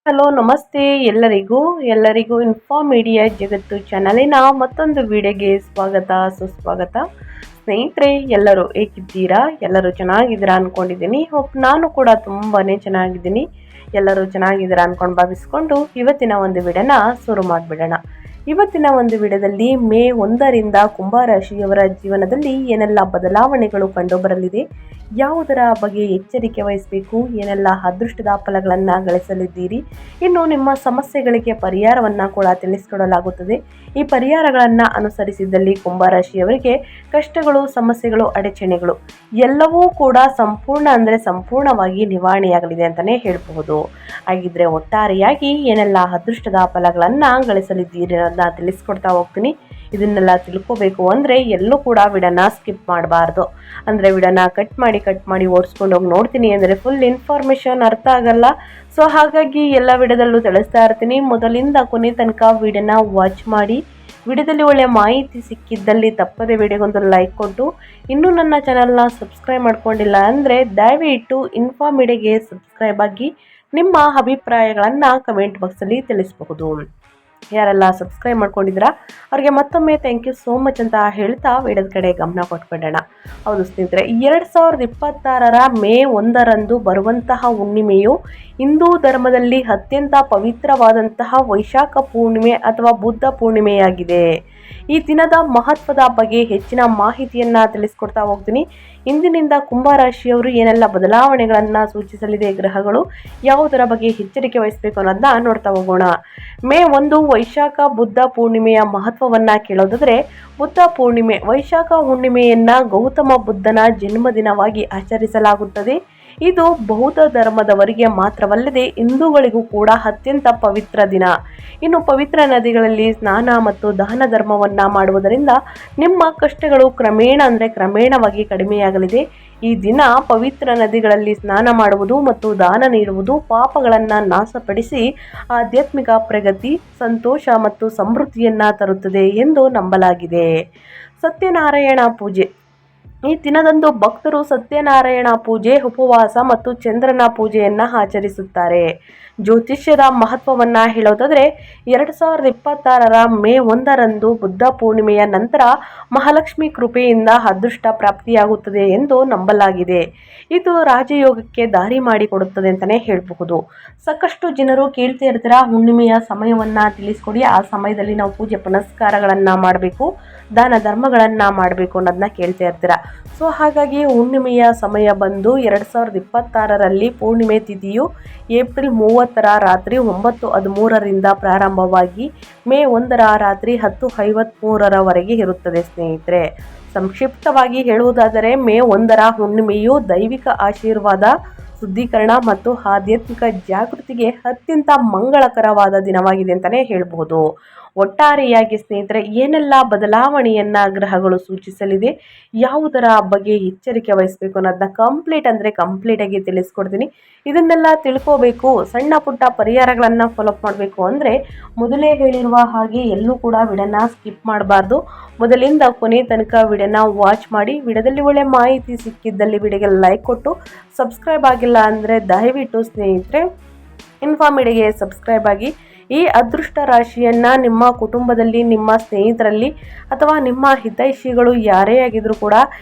Hello ನಮಸ್ತೆ ಎಲ್ಲರಿಗೂ inform media ಜಗತ್ತು ಚಾನಲಿನ ಮತ್ತೊಂದು ವಿಡಿಯೋಗೆ ಸ್ವಾಗತ ಸುಸ್ವಾಗತ. ಸ್ನೇಹಿತರೆ, ಎಲ್ಲರೂ ಹೇಗಿದ್ದೀರಾ? ಎಲ್ಲರೂ ಚೆನ್ನಾಗಿದ್ದೀರಾ ಅನ್ಕೊಂಡಿದ್ದೀನಿ. ನಾನು ಕೂಡ ತುಂಬಾನೇ ಚೆನ್ನಾಗಿದ್ದೀನಿ. ಎಲ್ಲರೂ ಚೆನ್ನಾಗಿದ್ದೀರಾ ಅನ್ಕೊಂಡು ಭಾವಿಸ್ಕೊಂಡು ಇವತ್ತಿನ ಒಂದು ವಿಡಿಯೋನ ಶುರು ಮಾಡಿಬಿಡೋಣ. ಇವತ್ತಿನ ಒಂದು ವಿಡಿಯೋದಲ್ಲಿ ಮೇ 1ರಿಂದ ಕುಂಭರಾಶಿಯವರ ಜೀವನದಲ್ಲಿ ಏನೆಲ್ಲ ಬದಲಾವಣೆಗಳು ಕಂಡುಬರಲಿದೆ, ಯಾವುದರ ಬಗ್ಗೆ ಎಚ್ಚರಿಕೆ ವಹಿಸಬೇಕು, ಏನೆಲ್ಲ ಅದೃಷ್ಟದ ಫಲಗಳನ್ನು ಗಳಿಸಲಿದ್ದೀರಿ, ಇನ್ನು ನಿಮ್ಮ ಸಮಸ್ಯೆಗಳಿಗೆ ಪರಿಹಾರವನ್ನು ಕೂಡ ತಿಳಿಸಿಕೊಡಲಾಗುತ್ತದೆ. ಈ ಪರಿಹಾರಗಳನ್ನು ಅನುಸರಿಸಿದಲ್ಲಿ ಕುಂಭರಾಶಿಯವರಿಗೆ ಕಷ್ಟಗಳು, ಸಮಸ್ಯೆಗಳು, ಅಡಚಣೆಗಳು ಎಲ್ಲವೂ ಕೂಡ ಸಂಪೂರ್ಣವಾಗಿ ನಿವಾರಣೆಯಾಗಲಿದೆ ಅಂತಲೇ ಹೇಳಬಹುದು. ಹಾಗಿದ್ರೆ ಒಟ್ಟಾರೆಯಾಗಿ ಏನೆಲ್ಲ ಅದೃಷ್ಟದ ಫಲಗಳನ್ನು ಗಳಿಸಲಿದ್ದೀರಿ ಅನ್ನೋದನ್ನ ತಿಳಿಸ್ಕೊಡ್ತಾ ಹೋಗ್ತೀನಿ. ಇದನ್ನೆಲ್ಲ ತಿಳ್ಕೋಬೇಕು ಅಂದರೆ ಎಲ್ಲೂ ಕೂಡ ವಿಡನ್ನ ಸ್ಕಿಪ್ ಮಾಡಬಾರ್ದು. ಅಂದರೆ ವಿಡನ್ನ ಕಟ್ ಮಾಡಿ ಓಡಿಸ್ಕೊಂಡು ಹೋಗಿ ನೋಡ್ತೀನಿ ಅಂದರೆ ಫುಲ್ ಇನ್ಫಾರ್ಮೇಷನ್ ಅರ್ಥ ಆಗಲ್ಲ. ಸೊ ಹಾಗಾಗಿ ಎಲ್ಲ ವಿಡಿಯೋದಲ್ಲೂ ತಿಳಿಸ್ತಾ ಇರ್ತೀನಿ. ಮೊದಲಿಂದ ಕೊನೆ ತನಕ ವಿಡಿಯೋನ ವಾಚ್ ಮಾಡಿ. ವಿಡಿಯೋದಲ್ಲಿ ಒಳ್ಳೆಯ ಮಾಹಿತಿ ಸಿಕ್ಕಿದ್ದಲ್ಲಿ ತಪ್ಪದೆ ವಿಡಿಯೋಗೊಂದು ಲೈಕ್ ಕೊಟ್ಟು, ಇನ್ನೂ ನನ್ನ ಚಾನಲ್ನ ಸಬ್ಸ್ಕ್ರೈಬ್ ಮಾಡ್ಕೊಂಡಿಲ್ಲ ಅಂದರೆ ದಯವಿಟ್ಟು ಇನ್ಫಾರ್ಮ್ ಮೀಡಿಯಾಗೆ ಸಬ್ಸ್ಕ್ರೈಬ್ ಆಗಿ ನಿಮ್ಮ ಅಭಿಪ್ರಾಯಗಳನ್ನು ಕಮೆಂಟ್ ಬಾಕ್ಸಲ್ಲಿ ತಿಳಿಸಬಹುದು. ಯಾರೆಲ್ಲ ಸಬ್ಸ್ಕ್ರೈಬ್ ಮಾಡ್ಕೊಂಡಿದ್ದೀರಾ ಅವ್ರಿಗೆ ಮತ್ತೊಮ್ಮೆ ಥ್ಯಾಂಕ್ ಯು ಸೋ ಮಚ್ ಅಂತ ಹೇಳ್ತಾ ವಿಡಿಯೋದ ಕಡೆ ಗಮನ ಕೊಟ್ಬಿಡೋಣ. ಹೌದು ಸ್ನೇಹಿತರೆ, 2026ರ ಮೇ 1ರಂದು ಬರುವಂತಹ ಹುಣ್ಣಿಮೆಯು ಹಿಂದೂ ಧರ್ಮದಲ್ಲಿ ಅತ್ಯಂತ ಪವಿತ್ರವಾದಂತಹ ವೈಶಾಖ ಪೂರ್ಣಿಮೆ ಅಥವಾ ಬುದ್ಧ ಪೂರ್ಣಿಮೆಯಾಗಿದೆ. ಈ ದಿನದ ಮಹತ್ವದ ಬಗ್ಗೆ ಹೆಚ್ಚಿನ ಮಾಹಿತಿಯನ್ನು ತಿಳಿಸ್ಕೊಡ್ತಾ ಹೋಗ್ತೀನಿ. ಇಂದಿನಿಂದ ಕುಂಭರಾಶಿಯವರು ಏನೆಲ್ಲ ಬದಲಾವಣೆಗಳನ್ನು ಸೂಚಿಸಲಿದೆ ಗ್ರಹಗಳು, ಯಾವುದರ ಬಗ್ಗೆ ಎಚ್ಚರಿಕೆ ವಹಿಸಬೇಕು ಅನ್ನೋದನ್ನ ನೋಡ್ತಾ ಹೋಗೋಣ. ಮೇ 1 ವೈಶಾಖ ಬುದ್ಧ ಪೂರ್ಣಿಮೆಯ ಮಹತ್ವವನ್ನು ಕೇಳೋದಾದರೆ, ಬುದ್ಧ ಪೂರ್ಣಿಮೆ ವೈಶಾಖ ಹುಣ್ಣಿಮೆಯನ್ನು ಗೌತಮ ಬುದ್ಧನ ಜನ್ಮದಿನವಾಗಿ ಆಚರಿಸಲಾಗುತ್ತದೆ. ಇದು ಬೌದ್ಧ ಧರ್ಮದವರಿಗೆ ಮಾತ್ರವಲ್ಲದೆ ಹಿಂದೂಗಳಿಗೂ ಕೂಡ ಅತ್ಯಂತ ಪವಿತ್ರ ದಿನ. ಇನ್ನು ಪವಿತ್ರ ನದಿಗಳಲ್ಲಿ ಸ್ನಾನ ಮತ್ತು ದಾನ ಧರ್ಮವನ್ನು ಮಾಡುವುದರಿಂದ ನಿಮ್ಮ ಕಷ್ಟಗಳು ಕ್ರಮೇಣವಾಗಿ ಕಡಿಮೆಯಾಗಲಿದೆ. ಈ ದಿನ ಪವಿತ್ರ ನದಿಗಳಲ್ಲಿ ಸ್ನಾನ ಮಾಡುವುದು ಮತ್ತು ದಾನ ನೀಡುವುದು ಪಾಪಗಳನ್ನು ನಾಶಪಡಿಸಿ ಆಧ್ಯಾತ್ಮಿಕ ಪ್ರಗತಿ, ಸಂತೋಷ ಮತ್ತು ಸಮೃದ್ಧಿಯನ್ನು ತರುತ್ತದೆ ಎಂದು ನಂಬಲಾಗಿದೆ. ಸತ್ಯನಾರಾಯಣ ಪೂಜೆ. ಈ ದಿನದಂದು ಭಕ್ತರು ಸತ್ಯನಾರಾಯಣ ಪೂಜೆ, ಉಪವಾಸ ಮತ್ತು ಚಂದ್ರನ ಪೂಜೆಯನ್ನು ಆಚರಿಸುತ್ತಾರೆ. ಜ್ಯೋತಿಷ್ಯದ ಮಹತ್ವವನ್ನು ಹೇಳೋದಾದರೆ, 2026ರ ಮೇ 1ರಂದು ಬುದ್ಧ ಪೂರ್ಣಿಮೆಯ ನಂತರ ಮಹಾಲಕ್ಷ್ಮಿ ಕೃಪೆಯಿಂದ ಅದೃಷ್ಟ ಪ್ರಾಪ್ತಿಯಾಗುತ್ತದೆ ಎಂದು ನಂಬಲಾಗಿದೆ. ಇದು ರಾಜಯೋಗಕ್ಕೆ ದಾರಿ ಮಾಡಿಕೊಡುತ್ತದೆ ಅಂತಲೇ ಹೇಳಬಹುದು. ಸಾಕಷ್ಟು ಜನರು ಕೇಳ್ತಾ ಇರ್ತೀರಾ, ಹುಣ್ಣಿಮೆಯ ಸಮಯವನ್ನು ತಿಳಿಸ್ಕೊಡಿ, ಆ ಸಮಯದಲ್ಲಿ ನಾವು ಪೂಜೆ ಪುನಸ್ಕಾರಗಳನ್ನು ಮಾಡಬೇಕು, ದಾನ ಧರ್ಮಗಳನ್ನು ಮಾಡಬೇಕು ಅನ್ನೋದನ್ನ ಕೇಳ್ತಾ ಇರ್ತೀರಾ. ಸೊ ಹಾಗಾಗಿ ಹುಣ್ಣಿಮೆಯ ಸಮಯ ಬಂದು 2026ರಲ್ಲಿ ಪೂರ್ಣಿಮೆ ತಿಥಿಯು ಏಪ್ರಿಲ್ 30ರ ರಾತ್ರಿ 9:13ರಿಂದ ಪ್ರಾರಂಭವಾಗಿ ಮೇ 1ರ ರಾತ್ರಿ 10:53ರವರೆಗೆ ಇರುತ್ತದೆ. ಸ್ನೇಹಿತರೆ, ಸಂಕ್ಷಿಪ್ತವಾಗಿ ಹೇಳುವುದಾದರೆ ಮೇ 1ರ ಹುಣ್ಣಿಮೆಯು ದೈವಿಕ ಆಶೀರ್ವಾದ, ಶುದ್ಧೀಕರಣ ಮತ್ತು ಆಧ್ಯಾತ್ಮಿಕ ಜಾಗೃತಿಗೆ ಅತ್ಯಂತ ಮಂಗಳಕರವಾದ ದಿನವಾಗಿದೆ ಅಂತಲೇ ಹೇಳಬಹುದು. ಒಟ್ಟಾರೆಯಾಗಿ ಸ್ನೇಹಿತರೆ, ಏನೆಲ್ಲ ಬದಲಾವಣೆಯನ್ನ ಗ್ರಹಗಳು ಸೂಚಿಸಲಿದೆ, ಯಾವುದರ ಬಗ್ಗೆ ಎಚ್ಚರಿಕೆ ವಹಿಸಬೇಕು ಅನ್ನೋದನ್ನ ಕಂಪ್ಲೀಟ್ ಆಗಿ ತಿಳಿಸ್ಕೊಡ್ತೀನಿ. ಇದನ್ನೆಲ್ಲ ತಿಳ್ಕೋಬೇಕು, ಸಣ್ಣ ಪುಟ್ಟ ಪರಿಹಾರಗಳನ್ನು ಫಾಲೋಅಪ್ ಮಾಡಬೇಕು ಅಂದರೆ ಮೊದಲೇ ಹೇಳಿರುವ ಹಾಗೆ ಎಲ್ಲೂ ಕೂಡ ವಿಡಿಯೋನ ಸ್ಕಿಪ್ ಮಾಡಬಾರ್ದು. ಮೊದಲಿಂದ ಕೊನೆ ತನಕ ವಿಡಿಯೋನ ವಾಚ್ ಮಾಡಿ. ವಿಡಿಯೋದಲ್ಲಿ ಒಳ್ಳೆ ಮಾಹಿತಿ ಸಿಕ್ಕಿದ್ದಲ್ಲಿ ವಿಡಿಯೋಗೆ ಲೈಕ್ ಕೊಟ್ಟು, ಸಬ್ಸ್ಕ್ರೈಬ್ ಆಗಿಲ್ಲ ಅಂದರೆ ದಯವಿಟ್ಟು ಸ್ನೇಹಿತರೆ ಇನ್ಫಾರ್ಮ್ ಮೀಡಿಯಾಗೆ ಸಬ್ಸ್ಕ್ರೈಬ್ ಆಗಿ. ಈ ಅದೃಷ್ಟ ರಾಶಿಯನ್ನು ನಿಮ್ಮ ಕುಟುಂಬದಲ್ಲಿ, ನಿಮ್ಮ ಸ್ನೇಹಿತರಲ್ಲಿ ಅಥವಾ ನಿಮ್ಮ ಹಿತೈಷಿಗಳು ಯಾರೇ ಆಗಿದ್ರೂ ಕೂಡ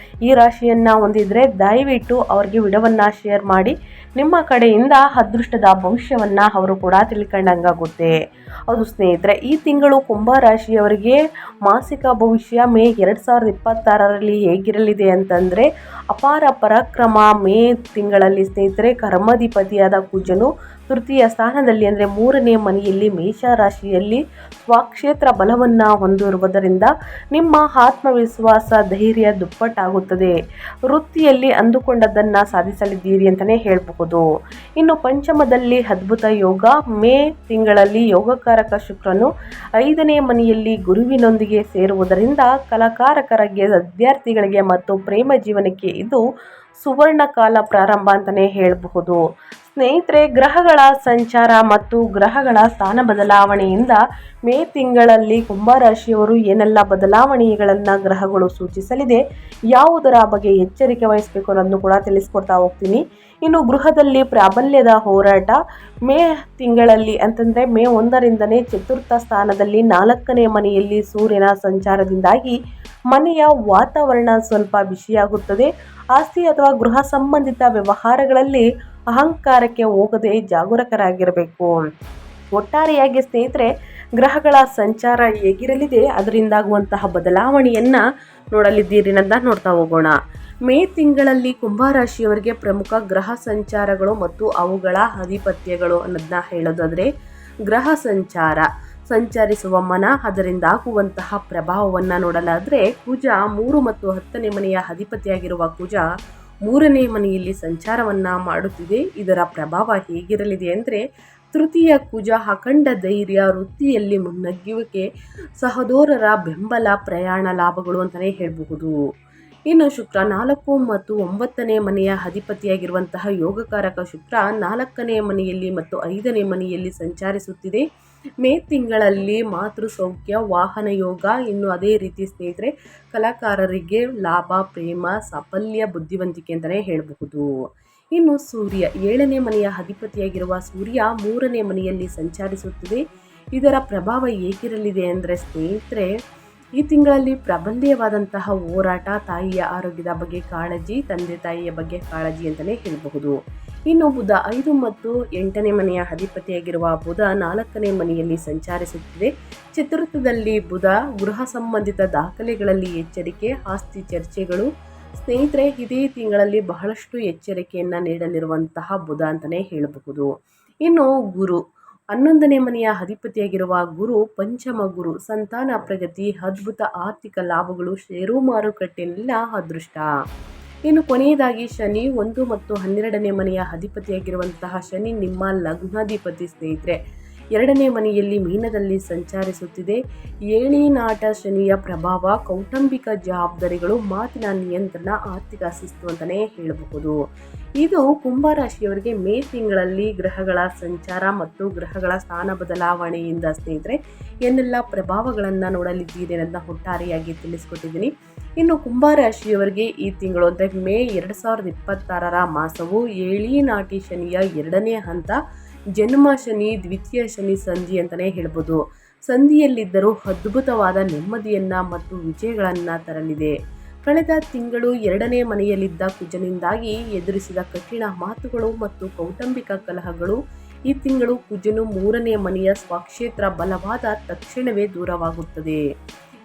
ಈ ರಾಶಿಯನ್ನು ಹೊಂದಿದ್ರೆ ದಯವಿಟ್ಟು ಅವ್ರಿಗೆ ವಿಡಿಯೋವನ್ನು ಶೇರ್ ಮಾಡಿ. ನಿಮ್ಮ ಕಡೆಯಿಂದ ಅದೃಷ್ಟದ ಭವಿಷ್ಯವನ್ನು ಅವರು ಕೂಡ ತಿಳ್ಕೊಂಡಂಗಾಗುತ್ತೆ. ಹೌದು ಸ್ನೇಹಿತರೆ, ಈ ತಿಂಗಳು ಕುಂಭರಾಶಿಯವರಿಗೆ ಮಾಸಿಕ ಭವಿಷ್ಯ ಮೇ 2026ರಲ್ಲಿ ಹೇಗಿರಲಿದೆ ಅಂತಂದರೆ, ಅಪಾರ ಪರಾಕ್ರಮ. ಮೇ ತಿಂಗಳಲ್ಲಿ ಸ್ನೇಹಿತರೆ, ಕರ್ಮಾಧಿಪತಿಯಾದ ಕುಜನು ತೃತೀಯ ಸ್ಥಾನದಲ್ಲಿ ಅಂದರೆ 3ನೇ ಮನೆಯಲ್ಲಿ ಮೇಷರಾಶಿಯಲ್ಲಿ ಸ್ವಕ್ಷೇತ್ರ ಬಲವನ್ನು ಹೊಂದಿರುವುದರಿಂದ ನಿಮ್ಮ ಆತ್ಮವಿಶ್ವಾಸ, ಧೈರ್ಯ ದುಪ್ಪಟ್ಟಾಗುತ್ತದೆ. ವೃತ್ತಿಯಲ್ಲಿ ಅಂದುಕೊಂಡದ್ದನ್ನು ಸಾಧಿಸಲಿದ್ದೀರಿ ಅಂತಲೇ ಹೇಳಬಹುದು. ಇನ್ನು ಪಂಚಮದಲ್ಲಿ ಅದ್ಭುತ ಯೋಗ. ಮೇ ತಿಂಗಳಲ್ಲಿ ಯೋಗಕಾರಕ ಶುಕ್ರನು 5ನೇ ಮನೆಯಲ್ಲಿ ಗುರುವಿನೊಂದಿಗೆ ಸೇರುವುದರಿಂದ ಕಲಾಕಾರಕರಿಗೆ, ವಿದ್ಯಾರ್ಥಿಗಳಿಗೆ ಮತ್ತು ಪ್ರೇಮ ಜೀವನಕ್ಕೆ ಇದು ಸುವರ್ಣ ಕಾಲ ಪ್ರಾರಂಭ ಅಂತಲೇ ಹೇಳಬಹುದು. ಸ್ನೇಹಿತರೆ, ಗ್ರಹಗಳ ಸಂಚಾರ ಮತ್ತು ಗ್ರಹಗಳ ಸ್ಥಾನ ಬದಲಾವಣೆಯಿಂದ ಮೇ ತಿಂಗಳಲ್ಲಿ ಕುಂಭರಾಶಿಯವರು ಏನೆಲ್ಲ ಬದಲಾವಣೆಗಳನ್ನು ಗ್ರಹಗಳು ಸೂಚಿಸಲಿದೆ, ಯಾವುದರ ಬಗ್ಗೆ ಎಚ್ಚರಿಕೆ ವಹಿಸಬೇಕು ಅನ್ನೋದನ್ನು ಕೂಡ ತಿಳಿಸ್ಕೊಡ್ತಾ ಹೋಗ್ತೀನಿ. ಇನ್ನು ಗೃಹದಲ್ಲಿ ಪ್ರಾಬಲ್ಯದ ಹೋರಾಟ ಮೇ ತಿಂಗಳಲ್ಲಿ ಅಂತಂದರೆ ಮೇ 1ರಿಂದನೇ ಚತುರ್ಥ ಸ್ಥಾನದಲ್ಲಿ 4ನೇ ಮನೆಯಲ್ಲಿ ಸೂರ್ಯನ ಸಂಚಾರದಿಂದಾಗಿ ಮನೆಯ ವಾತಾವರಣ ಸ್ವಲ್ಪ ಬಿಸಿಯಾಗುತ್ತದೆ. ಆಸ್ತಿ ಅಥವಾ ಗೃಹ ಸಂಬಂಧಿತ ವ್ಯವಹಾರಗಳಲ್ಲಿ ಅಹಂಕಾರಕ್ಕೆ ಹೋಗದೆ ಜಾಗರೂಕರಾಗಿರಬೇಕು. ಒಟ್ಟಾರೆಯಾಗಿ ಸ್ನೇಹಿತರೆ, ಗ್ರಹಗಳ ಸಂಚಾರ ಹೇಗಿರಲಿದೆ, ಅದರಿಂದಾಗುವಂತಹ ಬದಲಾವಣೆಯನ್ನು ನೋಡಲಿದ್ದೀರಿ ಅಂತ ನೋಡ್ತಾ ಹೋಗೋಣ. ಮೇ ತಿಂಗಳಲ್ಲಿ ಕುಂಭರಾಶಿಯವರಿಗೆ ಪ್ರಮುಖ ಗ್ರಹ ಸಂಚಾರಗಳು ಮತ್ತು ಅವುಗಳ ಅಧಿಪತ್ಯಗಳು ಅನ್ನೋದನ್ನ ಹೇಳೋದಾದರೆ, ಗ್ರಹ ಸಂಚರಿಸುವ ಮನ, ಅದರಿಂದಾಗುವಂತಹ ಪ್ರಭಾವವನ್ನು ನೋಡಲಾದರೆ, ಕುಜ 3 ಮತ್ತು 10ನೇ ಮನೆಯ ಅಧಿಪತಿಯಾಗಿರುವ ಕುಜ 3ನೇ ಮನೆಯಲ್ಲಿ ಸಂಚಾರವನ್ನು ಮಾಡುತ್ತಿದೆ. ಇದರ ಪ್ರಭಾವ ಹೇಗಿರಲಿದೆ ಅಂದರೆ, ತೃತೀಯ ಕುಜ ಅಖಂಡ ಧೈರ್ಯ, ವೃತ್ತಿಯಲ್ಲಿ ಮುನ್ನಗ್ಗುವಿಕೆ, ಸಹೋದರರ ಬೆಂಬಲ, ಪ್ರಯಾಣ ಲಾಭಗಳು ಅಂತಲೇ ಹೇಳಬಹುದು. ಇನ್ನು ಶುಕ್ರ 4 ಮತ್ತು 9ನೇ ಮನೆಯ ಅಧಿಪತಿಯಾಗಿರುವಂತಹ ಯೋಗಕಾರಕ ಶುಕ್ರ 4ನೇ ಮನೆಯಲ್ಲಿ ಮತ್ತು 5ನೇ ಮನೆಯಲ್ಲಿ ಸಂಚರಿಸುತ್ತಿದೆ. ಮೇ ತಿಂಗಳಲ್ಲಿ ಮಾತೃ ಸೌಖ್ಯ, ವಾಹನ ಯೋಗ, ಇನ್ನು ಅದೇ ರೀತಿ ಸ್ನೇಹಿತರೆ ಕಲಾಕಾರರಿಗೆ ಲಾಭ, ಪ್ರೇಮ, ಸಾಫಲ್ಯ, ಬುದ್ಧಿವಂತಿಕೆ ಅಂತಲೇ ಹೇಳಬಹುದು. ಇನ್ನು ಸೂರ್ಯ 7ನೇ ಮನೆಯ ಅಧಿಪತಿಯಾಗಿರುವ ಸೂರ್ಯ 3ನೇ ಮನೆಯಲ್ಲಿ ಸಂಚರಿಸುತ್ತಿದೆ. ಇದರ ಪ್ರಭಾವ ಹೇಗಿರಲಿದೆ ಅಂದರೆ ಸ್ನೇಹಿತರೆ, ಈ ತಿಂಗಳಲ್ಲಿ ಪ್ರಬಲ್ಯವಾದಂತಹ ಹೋರಾಟ, ತಾಯಿಯ ಆರೋಗ್ಯದ ಬಗ್ಗೆ ಕಾಳಜಿ, ತಂದೆ ತಾಯಿಯ ಬಗ್ಗೆ ಕಾಳಜಿ ಅಂತಲೇ ಹೇಳಬಹುದು. ಇನ್ನು ಬುಧ 5 ಮತ್ತು 8ನೇ ಮನೆಯ ಅಧಿಪತಿಯಾಗಿರುವ ಬುಧ 4ನೇ ಮನೆಯಲ್ಲಿ ಸಂಚರಿಸುತ್ತಿದೆ. ಚತುರ್ಥದಲ್ಲಿ ಬುಧ ಗೃಹ ಸಂಬಂಧಿತ ದಾಖಲೆಗಳಲ್ಲಿ ಎಚ್ಚರಿಕೆ, ಆಸ್ತಿ ಚರ್ಚೆಗಳು. ಸ್ನೇಹಿತರೆ, ಇದೇ ತಿಂಗಳಲ್ಲಿ ಬಹಳಷ್ಟು ಎಚ್ಚರಿಕೆಯನ್ನು ನೀಡಲಿರುವಂತಹ ಬುಧ ಅಂತಲೇ ಹೇಳಬಹುದು. ಇನ್ನು ಗುರು 11ನೇ ಮನೆಯ ಅಧಿಪತಿಯಾಗಿರುವ ಗುರು ಪಂಚಮ ಗುರು, ಸಂತಾನ ಪ್ರಗತಿ, ಅದ್ಭುತ ಆರ್ಥಿಕ ಲಾಭಗಳು, ಷೇರು ಮಾರುಕಟ್ಟೆಯಲ್ಲ ಅದೃಷ್ಟ. ಇನ್ನು ಕೊನೆಯದಾಗಿ ಶನಿ 1 ಮತ್ತು 12ನೇ ಮನೆಯ ಅಧಿಪತಿಯಾಗಿರುವಂತಹ ಶನಿ ನಿಮ್ಮ ಲಗ್ನಾಧಿಪತಿ ಸ್ನೇಹಿತರೆ 2ನೇ ಮನೆಯಲ್ಲಿ ಮೀನದಲ್ಲಿ ಸಂಚರಿಸುತ್ತಿದೆ. ಏಳಿನಾಟ ಶನಿಯ ಪ್ರಭಾವ, ಕೌಟುಂಬಿಕ ಜವಾಬ್ದಾರಿಗಳು, ಮಾತಿನ ನಿಯಂತ್ರಣ, ಆರ್ಥಿಕ ಶಿಸ್ತು ಅಂತಲೇ ಹೇಳಬಹುದು. ಇದು ಕುಂಭರಾಶಿಯವರಿಗೆ ಮೇ ತಿಂಗಳಲ್ಲಿ ಗ್ರಹಗಳ ಸಂಚಾರ ಮತ್ತು ಗ್ರಹಗಳ ಸ್ಥಾನ ಬದಲಾವಣೆಯಿಂದ ಸ್ನೇಹಿತರೆ ಏನೆಲ್ಲ ಪ್ರಭಾವಗಳನ್ನು ನೋಡಲಿದ್ದೀರಿ ಅನ್ನೋದನ್ನ ಒಟ್ಟಾರೆಯಾಗಿ ತಿಳಿಸ್ಕೊಟ್ಟಿದ್ದೀನಿ. ಇನ್ನು ಕುಂಭರಾಶಿಯವರಿಗೆ ಈ ತಿಂಗಳು ಅಂದರೆ ಮೇ 2026ರ ಮಾಸವು ಏಳಿನಾಟಿ ಶನಿಯ 2ನೇ ಹಂತ, ಜನ್ಮ ಶನಿ, ದ್ವಿತೀಯ ಶನಿ ಸಂಧಿ ಅಂತಲೇ ಹೇಳ್ಬೋದು. ಸಂಧಿಯಲ್ಲಿದ್ದರೂ ಅದ್ಭುತವಾದ ನೆಮ್ಮದಿಯನ್ನು ಮತ್ತು ವಿಜಯಗಳನ್ನು ತರಲಿದೆ. ಕಳೆದ ತಿಂಗಳು 2ನೇ ಮನೆಯಲ್ಲಿದ್ದ ಕುಜನಿಂದಾಗಿ ಎದುರಿಸಿದ ಕಠಿಣ ಮಾತುಗಳು ಮತ್ತು ಕೌಟುಂಬಿಕ ಕಲಹಗಳು ಈ ತಿಂಗಳು ಕುಜನು 3ನೇ ಮನೆಯ ಸ್ವಕ್ಷೇತ್ರ ಬಲವಾದ ತಕ್ಷಣವೇ ದೂರವಾಗುತ್ತದೆ.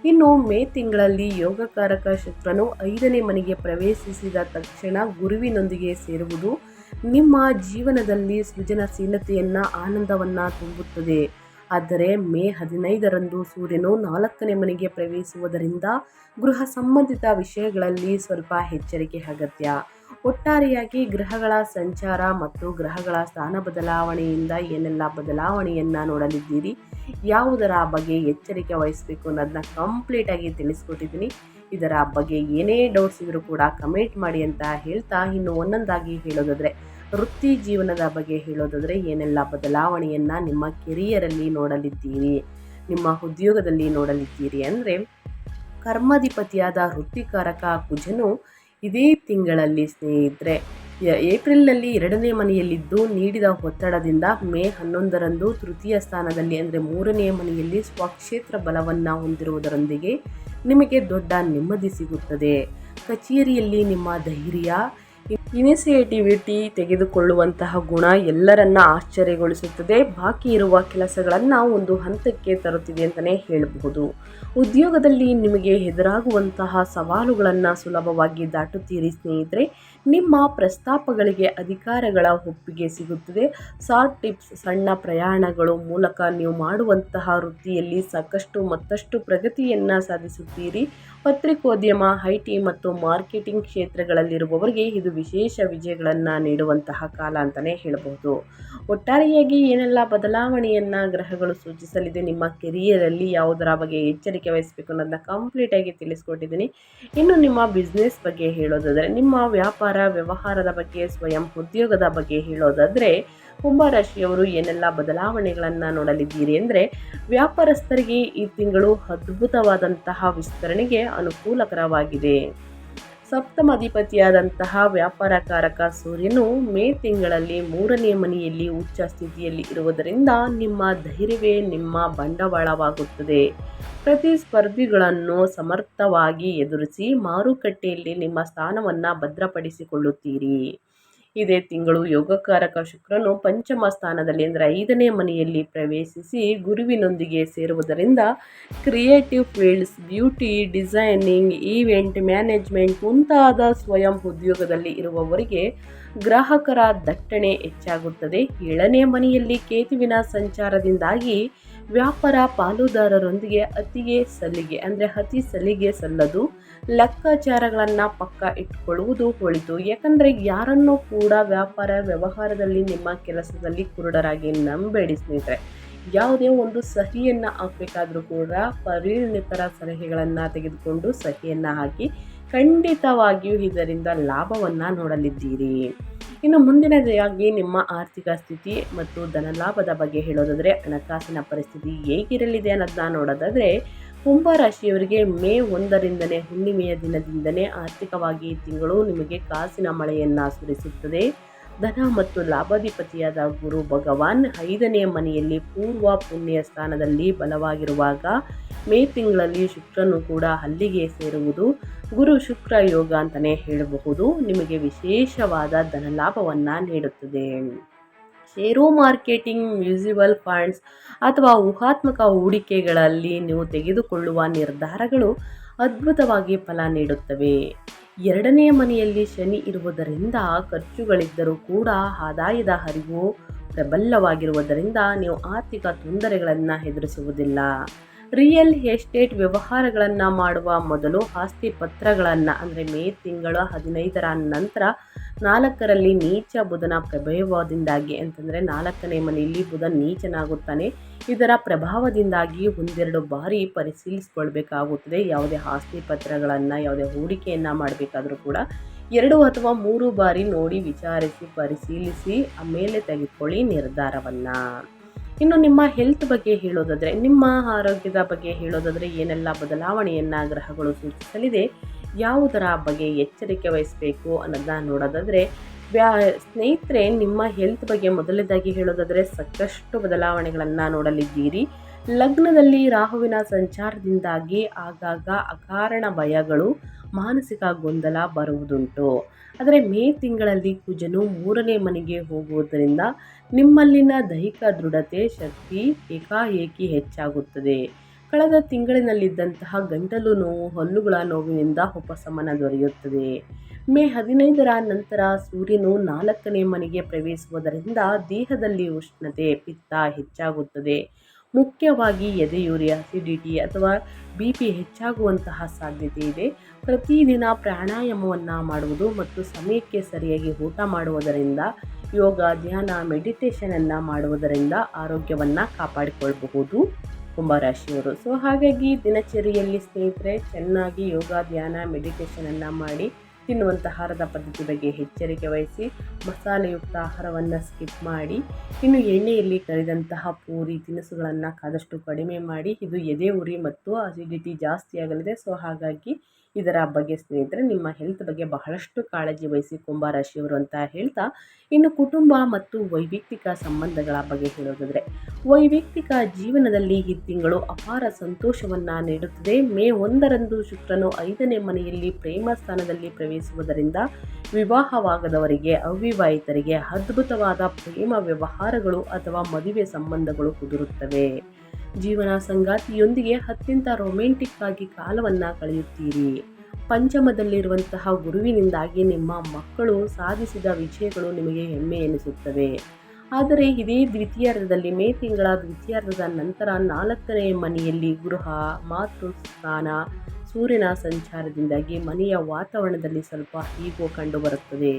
ಇನ್ನು ಮೇ ತಿಂಗಳಲ್ಲಿ ಯೋಗಕಾರಕ ಶುಕ್ರನು 5ನೇ ಮನೆಗೆ ಪ್ರವೇಶಿಸಿದ ತಕ್ಷಣ ಗುರುವಿನೊಂದಿಗೆ ಸೇರುವುದು ನಿಮ್ಮ ಜೀವನದಲ್ಲಿ ಸೃಜನಶೀಲತೆಯನ್ನು, ಆನಂದವನ್ನು ತುಂಬುತ್ತದೆ. ಆದರೆ ಮೇ 15ರಂದು ಸೂರ್ಯನು 4ನೇ ಮನೆಗೆ ಪ್ರವೇಶಿಸುವುದರಿಂದ ಗೃಹ ಸಂಬಂಧಿತ ವಿಷಯಗಳಲ್ಲಿ ಸ್ವಲ್ಪ ಎಚ್ಚರಿಕೆ ಅಗತ್ಯ. ಒಟ್ಟಾರೆಯಾಗಿ ಗ್ರಹಗಳ ಸಂಚಾರ ಮತ್ತು ಗ್ರಹಗಳ ಸ್ಥಾನ ಬದಲಾವಣೆಯಿಂದ ಏನೆಲ್ಲ ಬದಲಾವಣೆಯನ್ನು ನೋಡಲಿದ್ದೀರಿ, ಯಾವುದರ ಬಗ್ಗೆ ಎಚ್ಚರಿಕೆ ವಹಿಸಬೇಕು ಅನ್ನೋದನ್ನ ಕಂಪ್ಲೀಟಾಗಿ ತಿಳಿಸ್ಕೊಟ್ಟಿದ್ದೀನಿ. ಇದರ ಬಗ್ಗೆ ಏನೇ ಡೌಟ್ಸ್ ಇದ್ರೂ ಕೂಡ ಕಮೆಂಟ್ ಮಾಡಿ ಅಂತ ಹೇಳ್ತಾ, ಇನ್ನು ಒಂದೊಂದಾಗಿ ಹೇಳೋದಾದರೆ ವೃತ್ತಿ ಜೀವನದ ಬಗ್ಗೆ ಹೇಳೋದಾದರೆ ಏನೆಲ್ಲ ಬದಲಾವಣೆಯನ್ನು ನಿಮ್ಮ ಕೆರಿಯರಲ್ಲಿ ನೋಡಲಿದ್ದೀರಿ, ನಿಮ್ಮ ಉದ್ಯೋಗದಲ್ಲಿ ನೋಡಲಿದ್ದೀರಿ ಅಂದರೆ, ಕರ್ಮಾಧಿಪತಿಯಾದ ವೃತ್ತಿಕಾರಕ ಕುಜನು ಇದೇ ತಿಂಗಳಲ್ಲಿ ಸ್ನೇಹಿತರೆ ಏಪ್ರಿಲ್ನಲ್ಲಿ 2ನೇ ಮನೆಯಲ್ಲಿದ್ದು ನೀಡಿದ ಒತ್ತಡದಿಂದ ಮೇ 11ರಂದು ತೃತೀಯ ಸ್ಥಾನದಲ್ಲಿ ಅಂದರೆ 3ನೇ ಮನೆಯಲ್ಲಿ ಸ್ವಕ್ಷೇತ್ರ ಬಲವನ್ನು ಹೊಂದಿರುವುದರೊಂದಿಗೆ ನಿಮಗೆ ದೊಡ್ಡ ನೆಮ್ಮದಿ ಸಿಗುತ್ತದೆ. ಕಚೇರಿಯಲ್ಲಿ ನಿಮ್ಮ ಧೈರ್ಯ, ಇನಿಷಿಯೇಟಿವಿಟಿ ತೆಗೆದುಕೊಳ್ಳುವಂತಹ ಗುಣ ಎಲ್ಲರನ್ನ ಆಶ್ಚರ್ಯಗೊಳಿಸುತ್ತದೆ. ಬಾಕಿ ಇರುವ ಕೆಲಸಗಳನ್ನು ಒಂದು ಹಂತಕ್ಕೆ ತರುತ್ತಿದೆ ಅಂತಲೇ ಹೇಳಬಹುದು. ಉದ್ಯೋಗದಲ್ಲಿ ನಿಮಗೆ ಎದುರಾಗುವಂತಹ ಸವಾಲುಗಳನ್ನು ಸುಲಭವಾಗಿ ದಾಟುತ್ತೀರಿ ಸ್ನೇಹಿತರೆ. ನಿಮ್ಮ ಪ್ರಸ್ತಾಪಗಳಿಗೆ ಅಧಿಕಾರಿಗಳ ಒಪ್ಪಿಗೆ ಸಿಗುತ್ತದೆ. ಶಾರ್ಟ್ ಟಿಪ್ಸ್, ಸಣ್ಣ ಪ್ರಯಾಣಗಳು ಮೂಲಕ ನೀವು ಮಾಡುವಂತಹ ವೃತ್ತಿಯಲ್ಲಿ ಮತ್ತಷ್ಟು ಪ್ರಗತಿಯನ್ನು ಸಾಧಿಸುತ್ತೀರಿ. ಪತ್ರಿಕೋದ್ಯಮ, ಐಟಿ ಮತ್ತು ಮಾರ್ಕೆಟಿಂಗ್ ಕ್ಷೇತ್ರಗಳಲ್ಲಿರುವವರಿಗೆ ಇದು ವಿಶೇಷ ವಿಜಯಗಳನ್ನು ನೀಡುವಂತಹ ಕಾಲ ಅಂತಲೇ ಹೇಳಬಹುದು. ಒಟ್ಟಾರೆಯಾಗಿ ಏನೆಲ್ಲ ಬದಲಾವಣೆಯನ್ನು ಗ್ರಹಗಳು ಸೂಚಿಸಲಿದೆ, ನಿಮ್ಮ ಕೆರಿಯರಲ್ಲಿ ಯಾವುದರ ಬಗ್ಗೆ ಎಚ್ಚರಿಕೆ ವಹಿಸಬೇಕು ಅನ್ನೋದನ್ನ ಕಂಪ್ಲೀಟಾಗಿ ತಿಳಿಸ್ಕೊಟ್ಟಿದ್ದೀನಿ. ಇನ್ನು ನಿಮ್ಮ ಬಿಸ್ನೆಸ್ ಬಗ್ಗೆ ಹೇಳೋದಾದರೆ, ನಿಮ್ಮ ವ್ಯಾಪಾರ ವ್ಯಾಪಾರ ವ್ಯವಹಾರದ ಬಗ್ಗೆ, ಸ್ವಯಂ ಉದ್ಯೋಗದ ಬಗ್ಗೆ ಹೇಳೋದಾದರೆ ಕುಂಭರಾಶಿಯವರು ಏನೆಲ್ಲ ಬದಲಾವಣೆಗಳನ್ನು ನೋಡಲಿದ್ದೀರಿ ಅಂದರೆ, ವ್ಯಾಪಾರಸ್ಥರಿಗೆ ಈ ತಿಂಗಳು ಅದ್ಭುತವಾದಂತಹ ವಿಸ್ತರಣೆಗೆ ಅನುಕೂಲಕರವಾಗಿದೆ. ಸಪ್ತಮಾಧಿಪತಿಯಾದಂತಹ ವ್ಯಾಪಾರಕಾರಕ ಸೂರ್ಯನು ಮೇ ತಿಂಗಳಲ್ಲಿ 3ನೇ ಮನೆಯಲ್ಲಿ ಉಚ್ಚ ಸ್ಥಿತಿಯಲ್ಲಿ ಇರುವುದರಿಂದ ನಿಮ್ಮ ಧೈರ್ಯವೇ ನಿಮ್ಮ ಬಂಡವಾಳವಾಗುತ್ತದೆ. ಪ್ರತಿಸ್ಪರ್ಧಿಗಳನ್ನು ಸಮರ್ಥವಾಗಿ ಎದುರಿಸಿ ಮಾರುಕಟ್ಟೆಯಲ್ಲಿ ನಿಮ್ಮ ಸ್ಥಾನವನ್ನು ಭದ್ರಪಡಿಸಿಕೊಳ್ಳುತ್ತೀರಿ. ಇದೇ ತಿಂಗಳು ಯೋಗಕಾರಕ ಶುಕ್ರನು ಪಂಚಮ ಸ್ಥಾನದಲ್ಲಿ ಅಂದರೆ 5ನೇ ಮನೆಯಲ್ಲಿ ಪ್ರವೇಶಿಸಿ ಗುರುವಿನೊಂದಿಗೆ ಸೇರುವುದರಿಂದ creative fields, beauty, designing, event management ಮುಂತಾದ ಸ್ವಯಂ ಉದ್ಯೋಗದಲ್ಲಿ ಇರುವವರಿಗೆ ಗ್ರಾಹಕರ ದಟ್ಟಣೆ ಹೆಚ್ಚಾಗುತ್ತದೆ. 7ನೇ ಮನೆಯಲ್ಲಿ ಕೇತುವಿನ ಸಂಚಾರದಿಂದಾಗಿ ವ್ಯಾಪಾರ ಪಾಲುದಾರರೊಂದಿಗೆ ಅತಿ ಸಲಿಗೆ ಸಲ್ಲದು. ಲೆಕ್ಕಾಚಾರಗಳನ್ನು ಪಕ್ಕ ಇಟ್ಟುಕೊಳ್ಳುವುದು ಒಳಿತು. ಯಾಕಂದರೆ ಯಾರನ್ನೂ ಕೂಡ ವ್ಯಾಪಾರ ವ್ಯವಹಾರದಲ್ಲಿ ನಿಮ್ಮ ಕೆಲಸದಲ್ಲಿ ಕುರುಡರಾಗಿ ನಂಬೇಡಿ ಸ್ನೇಹಿತರೆ. ಯಾವುದೇ ಒಂದು ಸಹಿಯನ್ನು ಹಾಕಬೇಕಾದ್ರೂ ಕೂಡ ಪರಿಣಿತರ ಸಲಹೆಗಳನ್ನು ತೆಗೆದುಕೊಂಡು ಸಹಿಯನ್ನು ಹಾಕಿ. ಖಂಡಿತವಾಗಿಯೂ ಇದರಿಂದ ಲಾಭವನ್ನು ನೋಡಲಿದ್ದೀರಿ. ಇನ್ನು ಮುಂದಿನದಾಗಿ ನಿಮ್ಮ ಆರ್ಥಿಕ ಸ್ಥಿತಿ ಮತ್ತು ಧನಲಾಭದ ಬಗ್ಗೆ ಹೇಳೋದಾದರೆ ಹಣಕಾಸಿನ ಪರಿಸ್ಥಿತಿ ಹೇಗಿರಲಿದೆ ಅನ್ನೋದನ್ನ ನೋಡೋದಾದರೆ, ಕುಂಭರಾಶಿಯವರಿಗೆ ಮೇ 1ರಿಂದನೇ ಹುಣ್ಣಿಮೆಯ ದಿನದಿಂದನೇ ಆರ್ಥಿಕವಾಗಿ ಈ ತಿಂಗಳು ನಿಮಗೆ ಕಾಸಿನ ಮಳೆಯನ್ನು ಸುರಿಸುತ್ತದೆ. ಧನ ಮತ್ತು ಲಾಭಾಧಿಪತಿಯಾದ ಗುರು ಭಗವಾನ್ 5ನೇ ಮನೆಯಲ್ಲಿ ಪೂರ್ವ ಪುಣ್ಯ ಸ್ಥಾನದಲ್ಲಿ ಬಲವಾಗಿರುವಾಗ ಮೇ ತಿಂಗಳಲ್ಲಿ ಶುಕ್ರನು ಕೂಡ ಅಲ್ಲಿಗೆ ಸೇರುವುದು ಗುರು ಶುಕ್ರ ಯೋಗ ಅಂತಲೇ ಹೇಳಬಹುದು. ನಿಮಗೆ ವಿಶೇಷವಾದ ಧನಲಾಭವನ್ನು ನೀಡುತ್ತದೆ. ಷೇರು ಮಾರ್ಕೆಟಿಂಗ್, ಮ್ಯೂಚುವಲ್ ಫಂಡ್ಸ್ ಅಥವಾ ಊಹಾತ್ಮಕ ಹೂಡಿಕೆಗಳಲ್ಲಿ ನೀವು ತೆಗೆದುಕೊಳ್ಳುವ ನಿರ್ಧಾರಗಳು ಅದ್ಭುತವಾಗಿ ಫಲ ನೀಡುತ್ತವೆ. 2ನೇ ಮನೆಯಲ್ಲಿ ಶನಿ ಇರುವುದರಿಂದ ಖರ್ಚುಗಳಿದ್ದರೂ ಕೂಡ ಆದಾಯದ ಹರಿವು ಪ್ರಬಲವಾಗಿರುವುದರಿಂದ ನೀವು ಆರ್ಥಿಕ ತೊಂದರೆಗಳನ್ನು ಎದುರಿಸುವುದಿಲ್ಲ. ರಿಯಲ್ ಎಸ್ಟೇಟ್ ವ್ಯವಹಾರಗಳನ್ನು ಮಾಡುವ ಮೊದಲು ಆಸ್ತಿ ಪತ್ರಗಳನ್ನು ಅಂದರೆ ಮೇ ತಿಂಗಳ 15ರ ನಂತರ 4ರಲ್ಲಿ ನೀಚ ಬುಧನ ಪ್ರಭಾವದಿಂದಾಗಿ ಅಂತಂದರೆ 4ನೇ ಮನೆಯಲ್ಲಿ ಬುಧ ನೀಚನಾಗುತ್ತಾನೆ. ಇದರ ಪ್ರಭಾವದಿಂದಾಗಿ ಒಂದೆರಡು ಬಾರಿ ಪರಿಶೀಲಿಸಿಕೊಳ್ಬೇಕಾಗುತ್ತದೆ. ಯಾವುದೇ ಆಸ್ತಿ ಪತ್ರಗಳನ್ನು ಯಾವುದೇ ಹೂಡಿಕೆಯನ್ನು ಮಾಡಬೇಕಾದ್ರೂ ಕೂಡ 2 ಅಥವಾ 3 ಬಾರಿ ನೋಡಿ ವಿಚಾರಿಸಿ ಪರಿಶೀಲಿಸಿ ಆಮೇಲೆ ತೆಗೆದುಕೊಳ್ಳಿ ನಿರ್ಧಾರವನ್ನು. ಇನ್ನು ನಿಮ್ಮ ಹೆಲ್ತ್ ಬಗ್ಗೆ ಹೇಳೋದಾದರೆ, ನಿಮ್ಮ ಆರೋಗ್ಯದ ಬಗ್ಗೆ ಹೇಳೋದಾದರೆ ಏನೆಲ್ಲ ಬದಲಾವಣೆಯನ್ನು ಗ್ರಹಗಳು ಸೂಚಿಸಲಿದೆ, ಯಾವುದರ ಬಗ್ಗೆ ಎಚ್ಚರಿಕೆ ವಹಿಸಬೇಕು ಅನ್ನೋದನ್ನ ನೋಡೋದಾದರೆ, ಸ್ನೇಹಿತರೆ ನಿಮ್ಮ ಹೆಲ್ತ್ ಬಗ್ಗೆ ಮೊದಲನೇದಾಗಿ ಹೇಳೋದಾದರೆ ಸಾಕಷ್ಟು ಬದಲಾವಣೆಗಳನ್ನು ನೋಡಲಿದ್ದೀರಿ. ಲಗ್ನದಲ್ಲಿ ರಾಹುವಿನ ಸಂಚಾರದಿಂದಾಗಿ ಆಗಾಗ ಅಕಾರಣ ಭಯಗಳು, ಮಾನಸಿಕ ಗೊಂದಲ ಬರುವುದುಂಟು. ಆದರೆ ಮೇ ತಿಂಗಳಲ್ಲಿ ಕುಜನು 3ನೇ ಮನೆಗೆ ಹೋಗುವುದರಿಂದ ನಿಮ್ಮಲ್ಲಿನ ದೈಹಿಕ ದೃಢತೆ, ಶಕ್ತಿ ಏಕಾಏಕಿ ಹೆಚ್ಚಾಗುತ್ತದೆ. ಕಳೆದ ತಿಂಗಳಿನಲ್ಲಿದ್ದಂತಹ ಗಂಟಲು ನೋವು, ಹಲ್ಲುಗಳ ನೋವಿನಿಂದ ಉಪಶಮನ ದೊರೆಯುತ್ತದೆ. ಮೇ 15ರ ನಂತರ ಸೂರ್ಯನು 4ನೇ ಮನೆಗೆ ಪ್ರವೇಶಿಸುವುದರಿಂದ ದೇಹದಲ್ಲಿ ಉಷ್ಣತೆ, ಪಿತ್ತ ಹೆಚ್ಚಾಗುತ್ತದೆ. ಮುಖ್ಯವಾಗಿ ಎದೆಯುರಿ, ಅಸಿಡಿಟಿ ಅಥವಾ BP ಹೆಚ್ಚಾಗುವಂತಹ ಸಾಧ್ಯತೆ ಇದೆ. ಪ್ರತಿದಿನ ಪ್ರಾಣಾಯಾಮವನ್ನು ಮಾಡುವುದು ಮತ್ತು ಸಮಯಕ್ಕೆ ಸರಿಯಾಗಿ ಊಟ ಮಾಡುವುದರಿಂದ, ಯೋಗ, ಧ್ಯಾನ, ಮೆಡಿಟೇಷನನ್ನು ಮಾಡುವುದರಿಂದ ಆರೋಗ್ಯವನ್ನು ಕಾಪಾಡಿಕೊಳ್ಳಬಹುದು ಕುಂಭರಾಶಿಯವರು. ಸೊ ಹಾಗಾಗಿ ದಿನಚರಿಯಲ್ಲಿ ಸ್ನೇಹಿತರೆ ಚೆನ್ನಾಗಿ ಯೋಗ, ಧ್ಯಾನ, ಮೆಡಿಟೇಷನನ್ನು ಮಾಡಿ, ತಿನ್ನುವಂಥ ಆಹಾರದ ಪದ್ಧತಿ ಬಗ್ಗೆ ಎಚ್ಚರಿಕೆ ವಹಿಸಿ, ಮಸಾಲೆಯುಕ್ತ ಆಹಾರವನ್ನು ಸ್ಕಿಪ್ ಮಾಡಿ, ಇನ್ನು ಎಣ್ಣೆಯಲ್ಲಿ ಕರಿದಂತಹ ಪೂರಿ ತಿನಿಸುಗಳನ್ನು ಆದಷ್ಟು ಕಡಿಮೆ ಮಾಡಿ. ಇದು ಎದೆ ಉರಿ ಮತ್ತು ಅಸಿಡಿಟಿ ಜಾಸ್ತಿ ಆಗಲಿದೆ. ಸೊ ಹಾಗಾಗಿ ಇದರ ಬಗ್ಗೆ ಸ್ನೇಹಿತರೆ ನಿಮ್ಮ ಹೆಲ್ತ್ ಬಗ್ಗೆ ಬಹಳಷ್ಟು ಕಾಳಜಿ ವಹಿಸಿ ಕುಂಭರಾಶಿಯವರು ಅಂತ ಹೇಳ್ತಾ, ಇನ್ನು ಕುಟುಂಬ ಮತ್ತು ವೈಯಕ್ತಿಕ ಸಂಬಂಧಗಳ ಬಗ್ಗೆ ಹೇಳೋದಾದರೆ, ವೈಯಕ್ತಿಕ ಜೀವನದಲ್ಲಿ ಈ ತಿಂಗಳು ಅಪಾರ ಸಂತೋಷವನ್ನು ನೀಡುತ್ತದೆ. ಮೇ 1ರಂದು ಶುಕ್ರನು 5ನೇ ಮನೆಯಲ್ಲಿ ಪ್ರೇಮ ಸ್ಥಾನದಲ್ಲಿ ಪ್ರವೇಶಿಸುವುದರಿಂದ ವಿವಾಹವಾಗದವರಿಗೆ, ಅವಿವಾಹಿತರಿಗೆ ಅದ್ಭುತವಾದ ಪ್ರೇಮ ವ್ಯವಹಾರಗಳು ಅಥವಾ ಮದುವೆ ಸಂಬಂಧಗಳು ಕುದುರುತ್ತವೆ. ಜೀವನ ಸಂಗಾತಿಯೊಂದಿಗೆ ಅತ್ಯಂತ ರೊಮ್ಯಾಂಟಿಕ್ ಆಗಿ ಕಾಲವನ್ನು ಕಳೆಯುತ್ತೀರಿ. ಪಂಚಮದಲ್ಲಿರುವಂತಹ ಗುರುವಿನಿಂದಾಗಿ ನಿಮ್ಮ ಮಕ್ಕಳು ಸಾಧಿಸಿದ ವಿಜಯಗಳು ನಿಮಗೆ ಹೆಮ್ಮೆ ಎನಿಸುತ್ತವೆ. ಆದರೆ ಇದೇ ದ್ವಿತೀಯಾರ್ಧದಲ್ಲಿ, ಮೇ ತಿಂಗಳ ದ್ವಿತೀಯಾರ್ಧದ ನಂತರ 4ನೇ ಮನೆಯಲ್ಲಿ ಗೃಹ, ಮಾತೃಸ್ಥಾನ, ಸೂರ್ಯನ ಸಂಚಾರದಿಂದಾಗಿ ಮನೆಯ ವಾತಾವರಣದಲ್ಲಿ ಸ್ವಲ್ಪ ಈಗೋ ಕಂಡುಬರುತ್ತದೆ.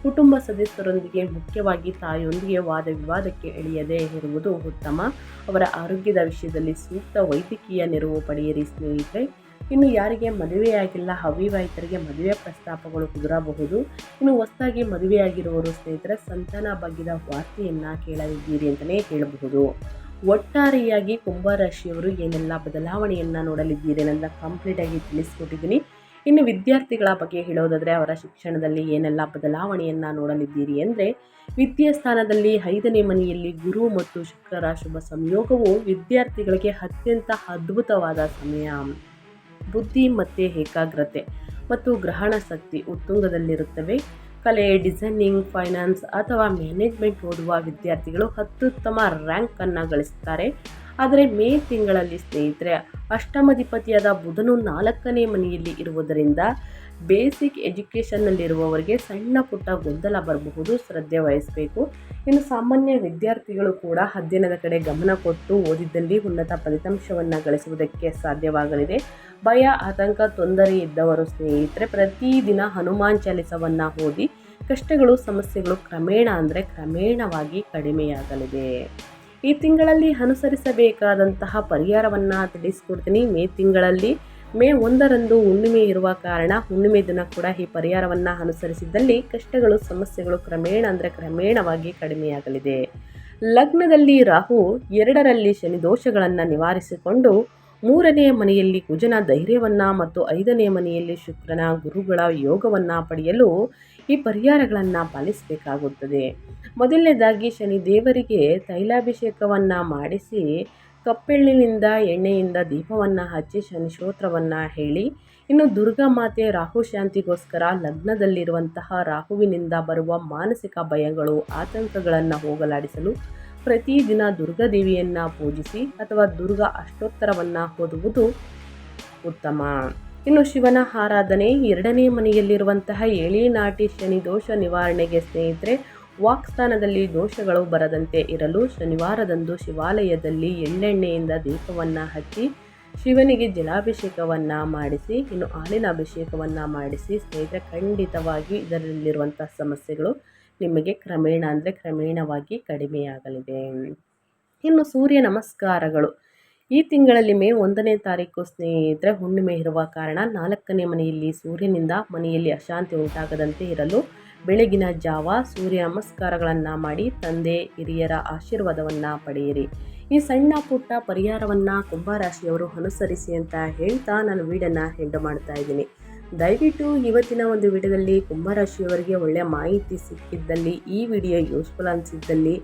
ಕುಟುಂಬ ಸದಸ್ಯರೊಂದಿಗೆ, ಮುಖ್ಯವಾಗಿ ತಾಯಿಯೊಂದಿಗೆ ವಾದ ವಿವಾದಕ್ಕೆ ಇಳಿಯದೇ ಇರುವುದು ಉತ್ತಮ. ಅವರ ಆರೋಗ್ಯದ ವಿಷಯದಲ್ಲಿ ಸೂಕ್ತ ವೈದ್ಯಕೀಯ ನೆರವು ಪಡೆಯಿರಿ ಸ್ನೇಹಿತರೆ. ಇನ್ನು ಯಾರಿಗೆ ಮದುವೆಯಾಗಿಲ್ಲ ಅವಿವಾಹಿತರಿಗೆ ಮದುವೆ ಪ್ರಸ್ತಾಪಗಳು ಕುದುರಬಹುದು. ಇನ್ನು ಹೊಸದಾಗಿ ಮದುವೆಯಾಗಿರುವವರು ಸ್ನೇಹಿತರೆ ಸಂತಾನ ಭಾಗ್ಯದ ವಾರ್ತೆಯನ್ನು ಕೇಳಲಿದ್ದೀರಿ ಅಂತಲೇ ಹೇಳಬಹುದು. ಒಟ್ಟಾರೆಯಾಗಿ ಕುಂಭರಾಶಿಯವರು ಏನೆಲ್ಲ ಬದಲಾವಣೆಯನ್ನು ನೋಡಲಿದ್ದೀರಿ ಅನ್ನೋದನ್ನ ಕಂಪ್ಲೀಟಾಗಿ ತಿಳಿಸ್ಕೊಟ್ಟಿದ್ದೀನಿ. ಇನ್ನು ವಿದ್ಯಾರ್ಥಿಗಳ ಬಗ್ಗೆ ಹೇಳೋದಾದರೆ ಅವರ ಶಿಕ್ಷಣದಲ್ಲಿ ಏನೆಲ್ಲ ಬದಲಾವಣೆಯನ್ನು ನೋಡಲಿದ್ದೀರಿ ಅಂದರೆ, ವಿದ್ಯಾಸ್ಥಾನದಲ್ಲಿ 5ನೇ ಮನೆಯಲ್ಲಿ ಗುರು ಮತ್ತು ಶುಕ್ರರ ಶುಭ ಸಂಯೋಗವು ವಿದ್ಯಾರ್ಥಿಗಳಿಗೆ ಅತ್ಯಂತ ಅದ್ಭುತವಾದ ಸಮಯ. ಬುದ್ಧಿ ಮತ್ತು ಏಕಾಗ್ರತೆ ಮತ್ತು ಗ್ರಹಣ ಶಕ್ತಿ ಉತ್ತುಂಗದಲ್ಲಿರುತ್ತವೆ. ಕಲೆ, ಡಿಸೈನಿಂಗ್, ಫೈನಾನ್ಸ್ ಅಥವಾ ಮ್ಯಾನೇಜ್ಮೆಂಟ್ ಓದುವ ವಿದ್ಯಾರ್ಥಿಗಳು ಅತ್ಯುತ್ತಮ ರ್ಯಾಂಕನ್ನು ಗಳಿಸುತ್ತಾರೆ. ಆದರೆ ಮೇ ತಿಂಗಳಲ್ಲಿ ಸ್ನೇಹಿತರೆ ಅಷ್ಟಮಾಧಿಪತಿಯಾದ ಬುಧನು 4ನೇ ಮನೆಯಲ್ಲಿ ಇರುವುದರಿಂದ ಬೇಸಿಕ್ ಎಜುಕೇಷನ್ನಲ್ಲಿರುವವರಿಗೆ ಸಣ್ಣ ಪುಟ್ಟ ಗೊಂದಲ ಬರಬಹುದು, ಶ್ರದ್ಧೆ ವಹಿಸಬೇಕು. ಇನ್ನು ಸಾಮಾನ್ಯ ವಿದ್ಯಾರ್ಥಿಗಳು ಕೂಡ ಅಧ್ಯಯನದ ಕಡೆ ಗಮನ ಕೊಟ್ಟು ಓದಿದ್ದಲ್ಲಿ ಉನ್ನತ ಫಲಿತಾಂಶವನ್ನು ಗಳಿಸುವುದಕ್ಕೆ ಸಾಧ್ಯವಾಗಲಿದೆ. ಭಯ, ಆತಂಕ, ತೊಂದರೆ ಇದ್ದವರು ಸ್ನೇಹಿತರೆ ಪ್ರತಿದಿನ ಹನುಮಾನ್ ಚಾಲಿಸವನ್ನು ಓದಿ ಕಷ್ಟಗಳು, ಸಮಸ್ಯೆಗಳು ಕ್ರಮೇಣವಾಗಿ ಕಡಿಮೆಯಾಗಲಿದೆ. ಈ ತಿಂಗಳಲ್ಲಿ ಅನುಸರಿಸಬೇಕಾದಂತಹ ಪರಿಹಾರವನ್ನು ತಿಳಿಸ್ಕೊಡ್ತೀನಿ. ಮೇ ತಿಂಗಳಲ್ಲಿ ಮೇ 1ರಂದು ಹುಣ್ಣಿಮೆ ಇರುವ ಕಾರಣ ಹುಣ್ಣಿಮೆ ದಿನ ಕೂಡ ಈ ಪರಿಹಾರವನ್ನು ಅನುಸರಿಸಿದ್ದಲ್ಲಿ ಕಷ್ಟಗಳು, ಸಮಸ್ಯೆಗಳು ಕ್ರಮೇಣವಾಗಿ ಕಡಿಮೆಯಾಗಲಿದೆ. ಲಗ್ನದಲ್ಲಿ ರಾಹು, 2ರಲ್ಲಿ ಶನಿ ದೋಷಗಳನ್ನು ನಿವಾರಿಸಿಕೊಂಡು 3ನೇ ಮನೆಯಲ್ಲಿ ಕುಜನ ಧೈರ್ಯವನ್ನು ಮತ್ತು 5ನೇ ಮನೆಯಲ್ಲಿ ಶುಕ್ರನ ಗುರುಗಳ ಯೋಗವನ್ನು ಪಡೆಯಲು ಈ ಪರಿಹಾರಗಳನ್ನು ಪಾಲಿಸಬೇಕಾಗುತ್ತದೆ. ಮೊದಲನೇದಾಗಿ ಶನಿ ದೇವರಿಗೆ ತೈಲಾಭಿಷೇಕವನ್ನು ಮಾಡಿಸಿ ಕಪ್ಪೆಳ್ಳಿನಿಂದ ಎಣ್ಣೆಯಿಂದ ದೀಪವನ್ನು ಹಚ್ಚಿ ಶನಿ ಸ್ತೋತ್ರವನ್ನು ಹೇಳಿ. ಇನ್ನು ದುರ್ಗಾ ಮಾತೆ ರಾಹು ಶಾಂತಿಗೋಸ್ಕರ ಲಗ್ನದಲ್ಲಿರುವಂತಹ ರಾಹುವಿನಿಂದ ಬರುವ ಮಾನಸಿಕ ಭಯಗಳು, ಆತಂಕಗಳನ್ನು ಹೋಗಲಾಡಿಸಲು ಪ್ರತಿದಿನ ದುರ್ಗಾದೇವಿಯನ್ನು ಪೂಜಿಸಿ ಅಥವಾ ದುರ್ಗಾ ಅಷ್ಟೋತ್ತರವನ್ನು ಓದುವುದು ಉತ್ತಮ. ಇನ್ನು ಶಿವನ ಆರಾಧನೆ, 2ನೇ ಮನೆಯಲ್ಲಿರುವಂತಹ ಏಳಿನಾಟಿ ಶನಿ ದೋಷ ನಿವಾರಣೆಗೆ ಸ್ನೇಹಿತರೆ ವಾಕ್ಸ್ಥಾನದಲ್ಲಿ ದೋಷಗಳು ಬರದಂತೆ ಇರಲು ಶನಿವಾರದಂದು ಶಿವಾಲಯದಲ್ಲಿ ಎಳ್ಳೆಣ್ಣೆಯಿಂದ ದೀಪವನ್ನು ಹಚ್ಚಿ ಶಿವನಿಗೆ ಜಲಾಭಿಷೇಕವನ್ನು ಮಾಡಿಸಿ, ಇನ್ನು ಹಾಲಿನ ಅಭಿಷೇಕವನ್ನು ಮಾಡಿಸಿ ಸ್ನೇಹಿತರೆ ಖಂಡಿತವಾಗಿ ಇದರಲ್ಲಿರುವಂಥ ಸಮಸ್ಯೆಗಳು ನಿಮಗೆ ಕ್ರಮೇಣವಾಗಿ ಕಡಿಮೆಯಾಗಲಿದೆ. ಇನ್ನು ಸೂರ್ಯ ನಮಸ್ಕಾರಗಳು, ಈ ತಿಂಗಳಲ್ಲಿ ಮೇ 1ನೇ ತಾರೀಕು ಸ್ನೇಹಿತರೆ ಹುಣ್ಣಿಮೆ ಇರುವ ಕಾರಣ 4ನೇ ಮನೆಯಲ್ಲಿ ಸೂರ್ಯನಿಂದ ಮನೆಯಲ್ಲಿ ಅಶಾಂತಿ ಉಂಟಾಗದಂತೆ ಇರಲು ಬೆಳಗಿನ ಜಾವ ಸೂರ್ಯ ನಮಸ್ಕಾರಗಳನ್ನು ಮಾಡಿ ತಂದೆ ಹಿರಿಯರ ಆಶೀರ್ವಾದವನ್ನು ಪಡೆಯಿರಿ. ಈ ಸಣ್ಣ ಪುಟ್ಟ ಪರಿಹಾರವನ್ನು ಕುಂಭರಾಶಿಯವರು ಅನುಸರಿಸಿ ಅಂತ ಹೇಳ್ತಾ ನಾನು ವಿಡಿಯೋನ ಎಂಡ್ ಮಾಡ್ತಾ ಇದ್ದೀನಿ. ದಯವಿಟ್ಟು ಇವತ್ತಿನ ಒಂದು ವಿಡಿಯೋದಲ್ಲಿ ಕುಂಭರಾಶಿಯವರಿಗೆ ಒಳ್ಳೆಯ ಮಾಹಿತಿ ಸಿಕ್ಕಿದ್ದಲ್ಲಿ, ಈ ವಿಡಿಯೋ ಯೂಸ್ಫುಲ್ ಅನಿಸಿದ್ದಲ್ಲಿ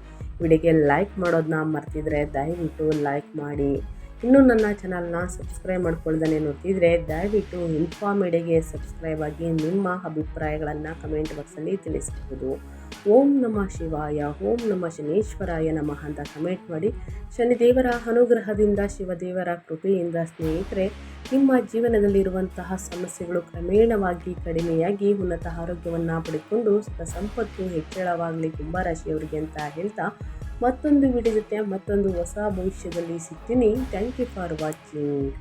ವಿಡಿಯೋಗೆ ಲೈಕ್ ಮಾಡೋದನ್ನ ಮರ್ತಿದ್ರೆ ದಯವಿಟ್ಟು ಲೈಕ್ ಮಾಡಿ. ಇನ್ನೂ ನನ್ನ ಚಾನಲ್ನ ಸಬ್ಸ್ಕ್ರೈಬ್ ಮಾಡ್ಕೊಳ್ದೇ ನೋಡ್ತಿದ್ರೆ ದಯವಿಟ್ಟು ಇನ್ಫಾರ್ಮೇಡಿಯಾಗೆ ಸಬ್ಸ್ಕ್ರೈಬ್ ಆಗಿ ನಿಮ್ಮ ಅಭಿಪ್ರಾಯಗಳನ್ನು ಕಮೆಂಟ್ ಬಾಕ್ಸಲ್ಲಿ ತಿಳಿಸಬಹುದು. ಓಂ ನಮಃ ಶಿವಾಯ, ಓಂ ನಮಃ ಶನೇಶ್ವರಾಯ ನಮಃ ಅಂತ ಕಮೆಂಟ್ ಮಾಡಿ. ಶನಿದೇವರ ಅನುಗ್ರಹದಿಂದ, ಶಿವದೇವರ ಕೃಪೆಯಿಂದ ಸ್ನೇಹಿತರೆ ನಿಮ್ಮ ಜೀವನದಲ್ಲಿರುವಂತಹ ಸಮಸ್ಯೆಗಳು ಕ್ರಮೇಣವಾಗಿ ಕಡಿಮೆಯಾಗಿ ಉನ್ನತ ಆರೋಗ್ಯವನ್ನು ಪಡೆದುಕೊಂಡು ಸಂಪತ್ತು ಹೆಚ್ಚಳವಾಗಲಿ ಕುಂಭರಾಶಿಯವರಿಗೆ ಅಂತ ಹೇಳ್ತಾ ಮತ್ತೊಂದು ವಿಡಿಯೋ ಜೊತೆ ಮತ್ತೊಂದು ಹೊಸ ಭವಿಷ್ಯದಲ್ಲಿ ಸಿಗ್ತೀನಿ. Thank you for watching.